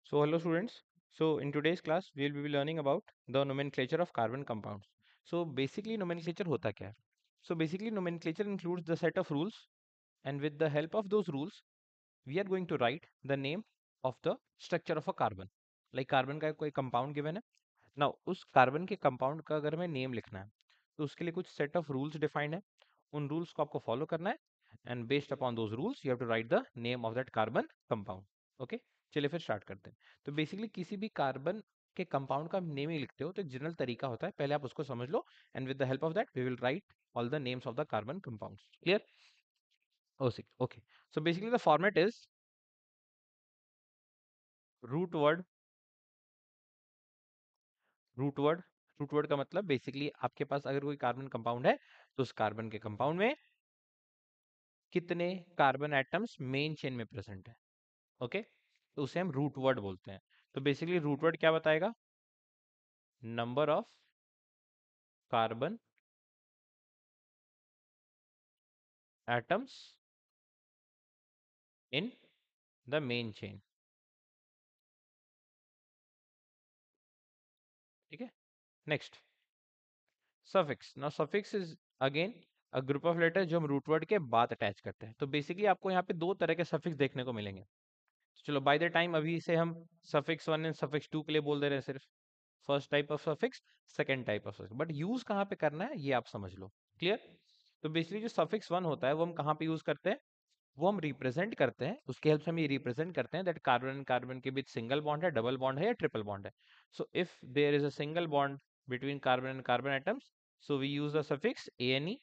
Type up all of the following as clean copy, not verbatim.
So hello students. So in today's class we will be learning about the nomenclature of carbon compounds. So basically nomenclature होता क्या है? So basically nomenclature includes the set of rules, and with the help of those rules we are going to write the name of the structure of a carbon. Like carbon का कोई compound given है. Now उस carbon के compound का अगर हमें name लिखना है तो उसके लिए कुछ set of rules defined है. उन rules को आपको follow करना है and based upon those rules you have to write the name of that carbon compound. Okay, चलिए फिर स्टार्ट करते हैं. तो बेसिकली किसी भी कार्बन के कंपाउंड का नेम ही लिखते हो तो एक जनरल तरीका होता है, पहले आप उसको समझ लो and with the help of that we will write all the names of the carbon compounds. Clear? Okay. So basically the format is root word. Root word root word का मतलब बेसिकली आपके पास अगर कोई कार्बन कंपाउंड है तो उस carbon के compound में कितने कार्बन एटम्स मेन चेन में प्रेजेंट है. ओके, तो उसे हम रूट वर्ड बोलते हैं. तो बेसिकली रूट वर्ड क्या बताएगा? Number of carbon atoms in the main chain. ठीक है. Next, suffix. Now suffix is again a group of letter जो हम रूट वर्ड के बाद अटैच करते हैं. तो बेसिकली आपको यहाँ पे दो तरह के सफिक्स देखने को मिलेंगे. तो चलो बाय द टाइम अभी से हम suffix one and suffix two के लिए बोल दे रहे हैं सिर्फ. First type of suffix, second type of suffix, but use कहाँ पे करना है ये आप समझ लो. क्लियर? तो बेसिकली जो सफिक्स वन होता है वो हम कहाँ पे यूज करते हैं? वो हम रिप्रेजेंट करते हैं, उसके हेल्प से हम ये रिप्रेजेंट करते हैं दैट कार्बन एंड कार्बन के बीच सिंगल बॉन्ड है, डबल बॉन्ड है या ट्रिपल बॉन्ड है. So if there is a single bond between carbon and carbon atoms so we use the suffix ANE.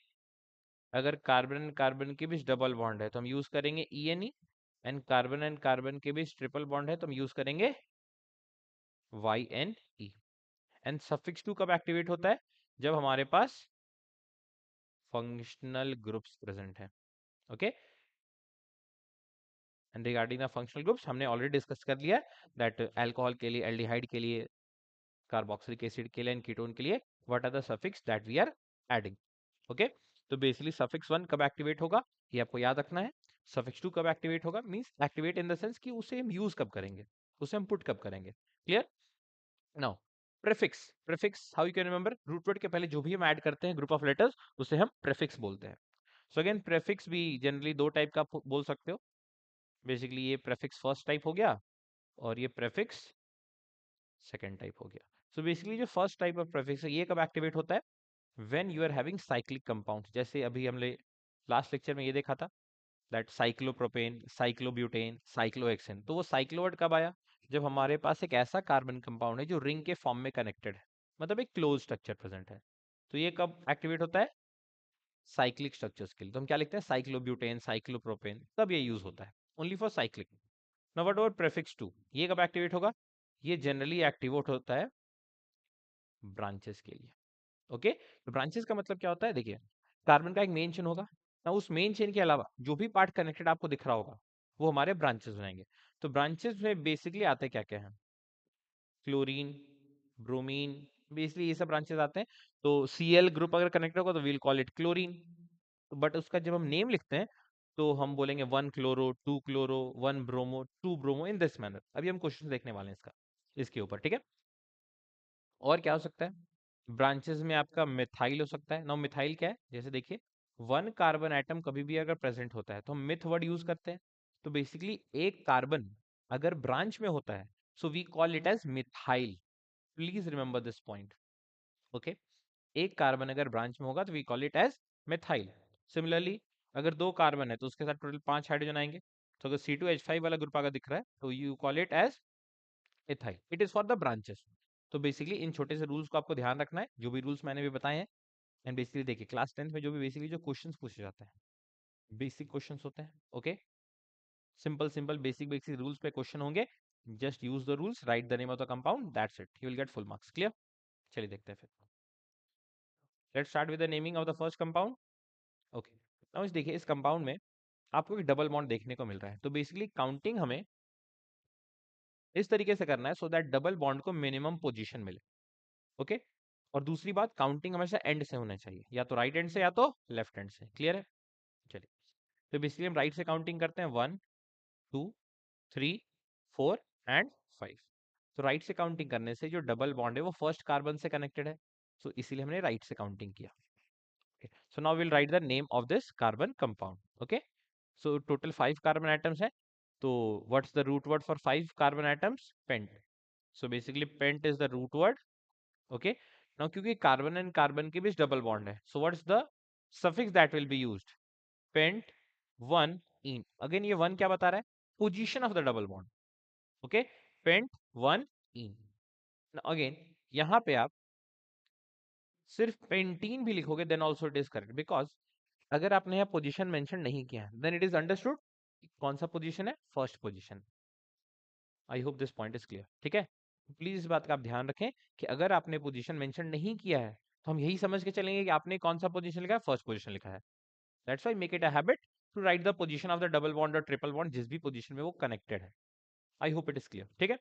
अगर कार्बन एंड कार्बन के बीच double bond है तो हम यूज करेंगे ENE. एंड कार्बन के बीच ट्रिपल बॉन्ड है तो हम यूज करेंगे YNE. एंड सफिक्स टू कब एक्टिवेट होता है? जब हमारे पास फंक्शनल ग्रुप्स प्रेजेंट है. Okay, and regarding the functional groups हमने ऑलरेडी डिस्कस कर लिया दैट अल्कोहल के लिए, एल्डिहाइड के लिए, कार्बोक्सिलिक एसिड के लिए एंड कीटोन के लिए what are the suffix that we are adding. Okay, तो बेसिकली सफिक्स वन कब एक्टिवेट होगा ये आपको याद रखना है. सफिक्स टू कब एक्टिवेट होगा means activate in the sense कि उसे हम यूज कब करेंगे, उसे हम पुट कब करेंगे. Clear? Now prefix. Prefix how you can remember? Root word के पहले जो भी हम ऐड करते हैं ग्रुप ऑफ लेटर्स उसे हम प्रीफिक्स बोलते हैं. सो अगेन प्रीफिक्स भी जनरली दो टाइप का बोल सकते हो. बेसिकली ये प्रीफिक्स फर्स्ट टाइप हो गया और ये प्रीफिक्स सेकेंड टाइप हो गया. सो बेसिकली जो फर्स्ट टाइप ऑफ प्रीफिक्स है ये कब एक्टिवेट होता है? When you are having cyclic compound. जैसे अभी हमने लास्ट लेक्चर में ये देखा था दैट साइक्लोप्रोपेन, साइक्लोब्यूटेन, साइक्लोहेक्सेन. तो वो साइक्लो वर्ड कब आया? जब हमारे पास एक ऐसा कार्बन कंपाउंड है जो रिंग के फॉर्म में कनेक्टेड है, मतलब एक क्लोज स्ट्रक्चर प्रेजेंट है. तो ये कब एक्टिवेट होता है? साइक्लिक स्ट्रक्चर्स के लिए. तो हम क्या लिखते हैं? Cyclobutane, cyclopropane. तब ये यूज होता है only for cyclic. Now what about prefix two? ये कब एक्टिवेट होगा? ये जनरली एक्टिवेट होता है ब्रांचेस के लिए. ओके, तो ब्रांचेस का मतलब क्या होता है? देखिए, कार्बन का एक मेन चेन होगा ना, उस मेन चेन के अलावा जो भी पार्ट कनेक्टेड आपको दिख रहा होगा वो हमारे ब्रांचेस बनाएंगे. तो ब्रांचेस में बेसिकली आते क्या क्या हैं? क्लोरीन, ब्रोमीन, बेसिकली ये सब ब्रांचेस आते हैं. तो Cl ग्रुप अगर कनेक्टेड होगा तो we'll call it chlorine. But उसका जब हम नेम लिखते हैं तो हम बोलेंगे one chloro, two chloro, one bromo, two bromo, in this manner. अभी हम क्वेश्चन देखने वाले हैं इसका, इसके ऊपर. ठीक है, और क्या हो सकता है? ब्रांचेस में आपका मिथाइल हो सकता है. नाउ मिथाइल क्या है? जैसे देखिए, वन कार्बन एटम कभी भी अगर प्रेजेंट होता है तो हम मिथ वर्ड यूज करते हैं. तो बेसिकली एक कार्बन अगर ब्रांच में होता है so we call it as methyl. Please remember this point. Okay, एक कार्बन अगर ब्रांच में होगा तो we call it as methyl. Similarly अगर दो कार्बन है तो उसके साथ टोटल 5 हाइड्रोजन आएंगे. तो अगर C2H5 वाला ग्रुप अगर दिख रहा है तो you call it as ethyl. It is for the branches. तो बेसिकली इन छोटे से रूल्स को आपको ध्यान रखना है, जो भी रूल्स मैंने भी बताए हैं. एंड बेसिकली देखिए, क्लास 10th में जो भी बेसिकली जो क्वेश्चंस पूछे जाते हैं बेसिक क्वेश्चंस होते हैं. Okay, simple simple basic basic rules पे क्वेश्चन होंगे. Just use the rules, right the name of the compound, that's it, you will get full marks. Clear? चलिए देखते हैं फिर. Let's start with the naming of the first compound. Okay, now इस देखिए, इस compound में आपको एक डबल बॉन्ड देखने को मिल रहा है. तो बेसिकली काउंटिंग हमें इस तरीके से करना है सो दैट डबल बॉन्ड को मिनिमम पोजीशन मिले. ओके, और दूसरी बात, काउंटिंग हमेशा एंड से होना चाहिए, या तो राइट एंड से या तो लेफ्ट एंड से. क्लियर है? चलिए, तो बेसिकली हम राइट से काउंटिंग करते हैं. 1, 2, 3, 4 एंड 5। तो राइट से काउंटिंग करने से जो डबल बॉन्ड है वो फर्स्ट कार्बन से कनेक्टेड है, सो इसीलिए हमने राइट से काउंटिंग किया। So now will write the name of this carbon compound. Okay, so total 5 carbon atoms है, तो what's the root word for 5 carbon atoms? Pent. So basically pent is the root word. Okay, now क्योंकि carbon and carbon के बीच double bond है, so what's the suffix that will be used? Pent one ene. Again ये one क्या बता रहा है? Position of the double bond. Okay, pent one ene. Again यहां पे आप सिर्फ पेंटीन भी लिखोगे then also it is correct, because अगर आपने यहाँ पोजीशन मेंशन नहीं किया है देन इट इज अंडरस्टूड कौन सा पोजीशन है, first position. I hope this point is clear. ठीक है, प्लीज इस बात का आप ध्यान रखें कि अगर आपने पोजीशन मेंशन नहीं किया है तो हम यही समझ के चलेंगे कि आपने कौन सा पोजीशन लिखा है, फर्स्ट पोजीशन लिखा है। That's why make it a habit to write the position of the double bond और ट्रिपल बॉन्ड जिस भी पोजीशन में वो कनेक्टेड है। I hope it is clear. ठीक है,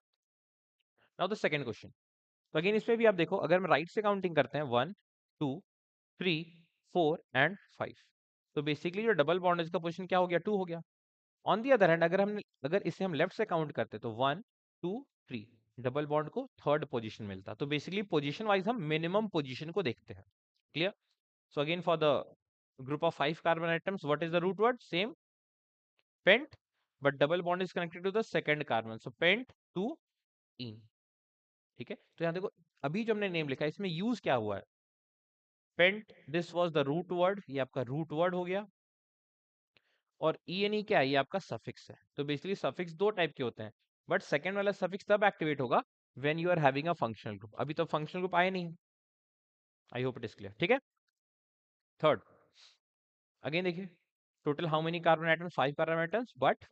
नाउ द सेकंड क्वेश्चन। तो अगेन इसमें भी आप देखो, अगर हम राइट से काउंटिंग करते हैं 1 2 3 4 एंड 5, तो बेसिकली जो डबल बॉन्ड है इसका पोजीशन क्या हो गया, 2 हो गया। ऑन दी अदर हैंड अगर इसे हम लेफ्ट से काउंट करते तो 1 2 3, डबल बॉन्ड को थर्ड पोजीशन मिलता। तो बेसिकली पोजीशन वाइज हम मिनिमम पोजीशन को देखते हैं। Clear? So again for the group of 5 carbon atoms, what is the root word? Same, pent, but double bond is connected to the second carbon, so pent 2 ene। ठीक है, तो यहां देखो अभी जो हमने नेम लिखा है इसमें यूज क्या हुआ है? Pent, this was the root word, ये आपका रूट वर्ड हो गया, और ene क्या है? ये आपका सफिक्स है। तो बेसिकली सफिक्स दो टाइप के होते हैं, बट सेकंड वाला सफिक्स तब एक्टिवेट होगा when you are having a functional group. अभी तो फंक्शनल ग्रुप आए नहीं। I hope it is clear. ठीक है, थर्ड, अगेन देखिए, total how many carbon atoms? 5 carbon atoms, but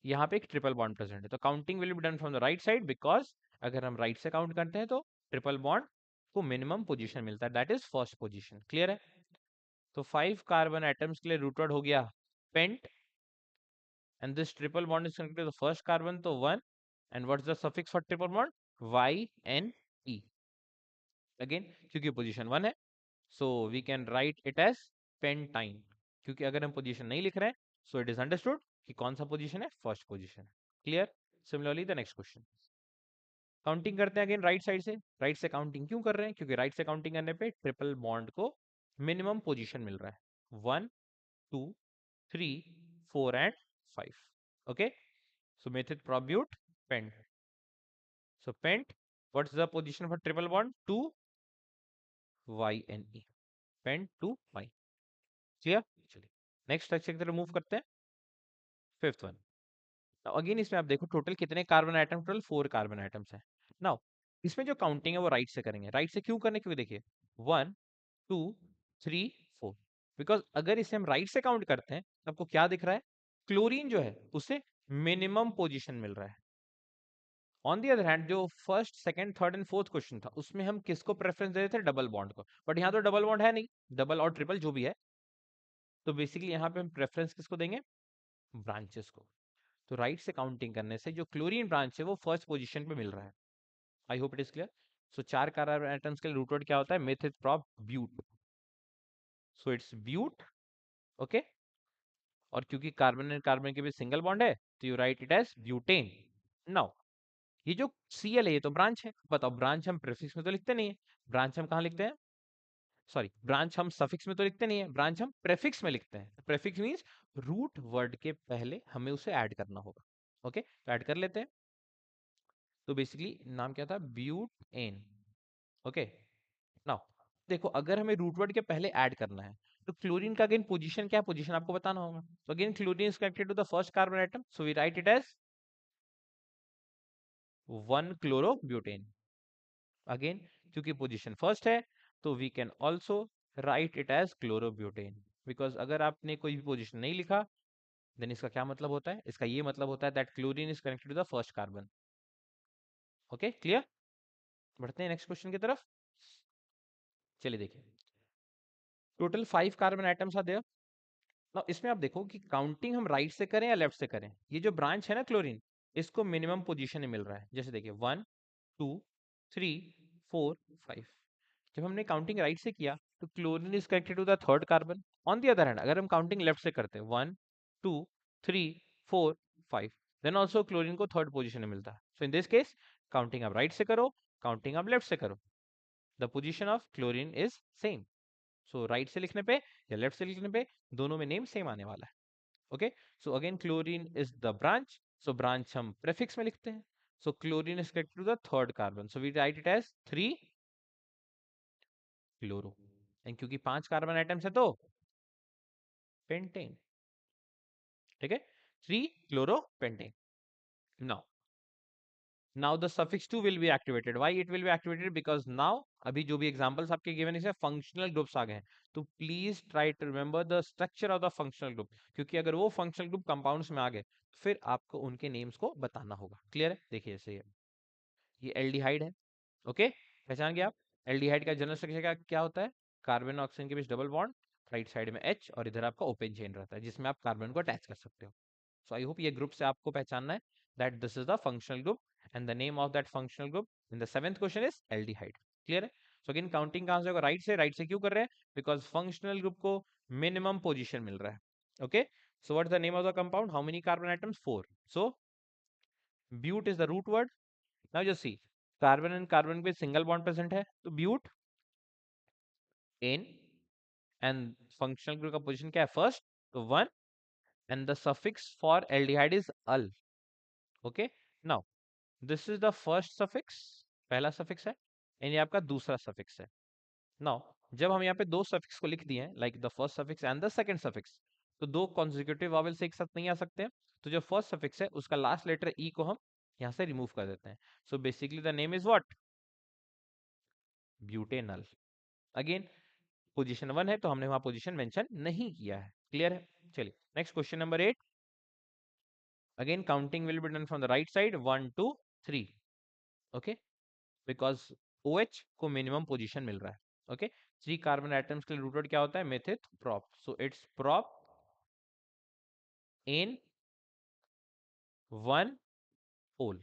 यहाँ पे एक ट्रिपल बॉन्ड प्रेजेंट है, तो counting will be done from the right side, because अगर हम राइट से काउंट करते हैं तो ट्रिपल बॉन्ड को मिनिमम पोजीशन मिलता है, that is first position. Clear है? तो 5 कार्बन एटम्स के लिए रूट वर्ड हो गया pent, and this triple bond is connected to the first carbon, तो 1, and what's the suffix for triple bond? YNE। Again क्योंकि पोजीशन 1 है, so we can write it as pentyne. क्योंकि अगर हम पोजीशन नहीं लिख रहे हैं, सो इट इज अंडरस्टूड कि कौन सा पोजीशन है, first position. Clear? Similarly the next question, counting करते हैं अगेन राइट साइड से। राइट से काउंटिंग क्यों कर रहे हैं? क्योंकि राइट से काउंटिंग करने पे ट्रिपल बॉन्ड को मिनिमम पोजीशन मिल रहा है, 1 2 3 4 एंड 5। ओके, सो मेथड प्रोब्यूट pent, so pent, what's the position for triple bond? 2 YNE, pent 2 Y। Clear? चलिए नेक्स्ट स्ट्रक्चर की तरफ मूव करते हैं, फिफ्थ वन। अगेन इसमें आप देखो टोटल कितने carbon atom? Total 4 carbon atoms है। नाउ इसमें जो काउंटिंग है वो राइट से करेंगे। राइट से क्यों करने? क्योंकि देखिए 1 2 3 4, बिकॉज अगर इसे हम राइट से काउंट करते हैं तो आपको क्या दिख रहा है? क्लोरीन जो है उसे मिनिमम पोजीशन मिल रहा है। ऑन दी अदर हैंड जो first second third and fourth question था उसमें हम किसको प्रेफरेंस दे रहे थे? डबल बॉन्ड को, बट यहाँ तो डबल बॉन्ड है नहीं, डबल और ट्रिपल जो भी है, तो बेसिकली यहाँ पे हम प्रेफरेंस किसको देंगे? ब्रांचेस को। तो राइट से काउंटिंग करने से जो क्लोरीन ब्रांच है वो फर्स्ट पोजीशन पे मिल रहा है। I hope it is clear. So 4 carbon atoms के लिए रूट वर्ड क्या होता है? Methyl prop but, so it's but. Okay, और क्योंकि कार्बन एंड कार्बन के बीच सिंगल बॉन्ड है तो you write it as butane. Now ये जो Cl है ये तो ब्रांच है, बताओ ब्रांच हम प्रीफिक्स में तो लिखते नहीं है, ब्रांच हम कहाँ लिखते हैं? सॉरी, ब्रांच हम सफिक्स में तो लिखते नहीं है, ब्रांच हम प्रेफिक्स में लिखते हैं। प्रेफिक्स मींस रूट वर्ड के पहले हमें उसे ऐड करना होगा। ओके, तो ऐड कर लेते हैं। तो बेसिकली नाम क्या था? ब्यूट एन। ओके, नाउ देखो अगर हमें रूट वर्ड के पहले ऐड करना है तो क्लोरीन का अगेन पोजीशन क्या है? पोजीशन आपको बताना होगा। तो again chlorine is connected to the first carbon atom, so we write it as 1 chlorobutane. Again क्योंकि पोजीशन फर्स्ट है तो we can also write it as chlorobutane, because अगर आपने कोई भी पोजीशन नहीं लिखा देन इसका क्या मतलब होता है? इसका ये मतलब होता है that chlorine is connected to the first carbon. Okay, clear? बढ़ते हैं नेक्स्ट क्वेश्चन की तरफ। चलिए देखिए, total 5 carbon atoms are there. Now इसमें आप देखो कि काउंटिंग हम राइट से करें या लेफ्ट से करें, ये जो ब्रांच है ना क्लोरीन, इसको मिनिमम पोजीशन में मिल रहा है। जैसे देखिए 1 2 3 4 5, जब हमने काउंटिंग राइट से किया तो chlorine is connected to the third carbon. On the other hand अगर हम काउंटिंग लेफ्ट से करते हैं 1 2 3 4 5, देन ऑल्सो क्लोरीन को थर्ड पोजिशन में मिलता है. सो इन दिस केस काउंटिंग आप राइट से करो, काउंटिंग आप लेफ्ट से करो, the position of chlorine is same. So right से लिखने पे या लेफ्ट से लिखने पे दोनों में नेम सेम आने वाला है. Okay, so again chlorine is the branch. So branch हम प्रेफिक्स में लिखते हैं. So chlorine is connected to the third carbon, so we write it as 3 chloro. And क्योंकि 5 कार्बन आइटम्स है तो पेंटेन. ठीक है, 3 chloro pentane. Now now the suffix 2 will be activated. Why it will be activated? Because now अभी जो भी examples आपके given है functional groups आ गए हैं, तो please try to remember the structure of the functional group. क्योंकि अगर वो functional group compounds में आ गए फिर आपको उनके names को बताना होगा. क्लियर है? देखिए ऐसे ये एल्डिहाइड है. ओके, पहचान गया आप? एल्डिहाइड का जनरल स्ट्रक्चर क्या होता है? कार्बन और ऑक्सीजन के बीच डबल बॉन्ड, राइट साइड में H और इधर आपका ओपन चेन रहता है जिसमें आप कार्बन को अटैच कर सकते हो. सो आई होप ये ग्रुप से आपको पहचानना है that this is the functional group and the name of that functional group in the seventh question is aldehyde. Clear है? सो अगेन काउंटिंग कहां से होगा? राइट से क्यों कर रहे हैं? बिकॉज फंक्शनल ग्रुप को मिनिमम पोजीशन मिल रहा है. Okay, so what is the name of the compound? How many carbon items? 4. So but is the root word. Now just see, carbon and carbon पे सिंगल बॉन्ड प्रेजेंट है तो butane, and functional group का position क्या है? First, तो 1, and the suffix for aldehyde is al. Okay, now this is the first suffix, पहला suffix है, and ये आपका दूसरा सफिक्स है. नाउ जब हम यहाँ पे दो सफिक्स को लिख दिए हैं like the first suffix and the second suffix, तो दो कॉन्जिक्यूटिव वॉवेल्स एक साथ नहीं आ सकते हैं. तो जो फर्स्ट सफिक्स है उसका लास्ट लेटर ई को हम यहाँ से रिमूव कर देते हैं. सो basically the name is what? Butanal. Again position 1 है तो हमने वहां पोजीशन मेंशन नहीं किया है. क्लियर है? चलिए next question number 8. Again counting will be done from the right side 1 2 3. Okay, because OH को मिनिमम पोजीशन मिल रहा है. ओके, 3 कार्बन एटम्स के लिए रूट वर्ड क्या होता है? मेथित प्रॉप. सो इट्स प्रॉप इन 1 ओल.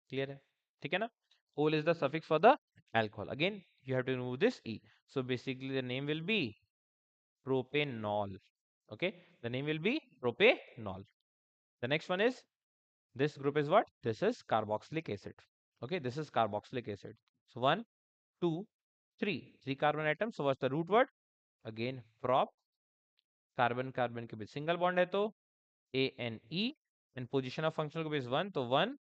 क्लियर है? ठीक है ना? ओल is the suffix for the alcohol. Again you have to remove this e. So basically the name will be propanol. Okay, the name will be propanol. The next one is, this group is what? This is carboxylic acid. Okay, this is carboxylic acid. So 1 2 3, 3 carbon atoms. So what's the root word? Again prop. Carbon carbon के बीच single bond है तो ANE, and position of functional group is 1, तो 1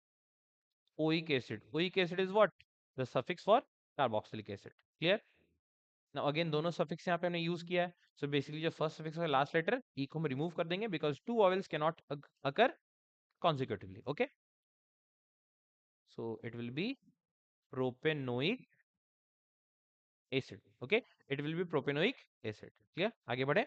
oic acid. Oic acid is what? The suffix for carboxylic acid. Clear? Now again दोनों suffix यहाँ पे हमने use किया है. So basically जो first suffix का last letter e को हम remove कर देंगे because two vowels cannot occur consecutively. Okay, so it will be propanoic acid. Okay, it will be propanoic acid. Clear? आगे बढ़े.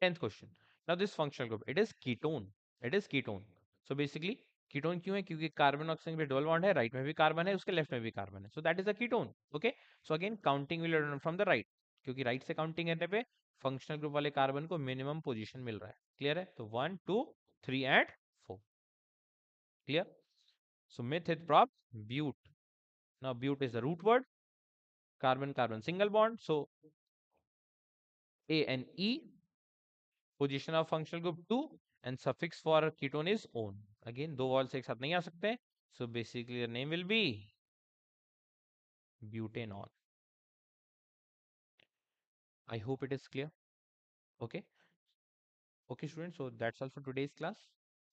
10th question. Now this functional group, it is ketone. It is ketone. So basically ketone क्यों है? क्योंकि carbon oxygen पे double bond है, right में भी carbon है, उसके लेफ्ट में भी कार्बन है. So that is a ketone. Okay, so again counting will run from the right, क्योंकि राइट से काउंटिंग करने पे फंक्शनल ग्रुप वाले कार्बन को मिनिमम पोजीशन मिल रहा है. क्लियर है? तो 1 2 3 and 4. Clear? So methyl prop but. Now but is the root word, carbon carbon single bond, so ANE, position of functional group 2, and suffix for ketone is own. Again दो walls एक साथ नहीं आ सकते, सो basically the name will be butanol. I hope it is clear. Okay, okay students, so that's all for today's class.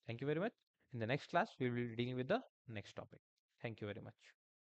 Thank you very much. In the next class we will be dealing with the next topic. Thank you very much.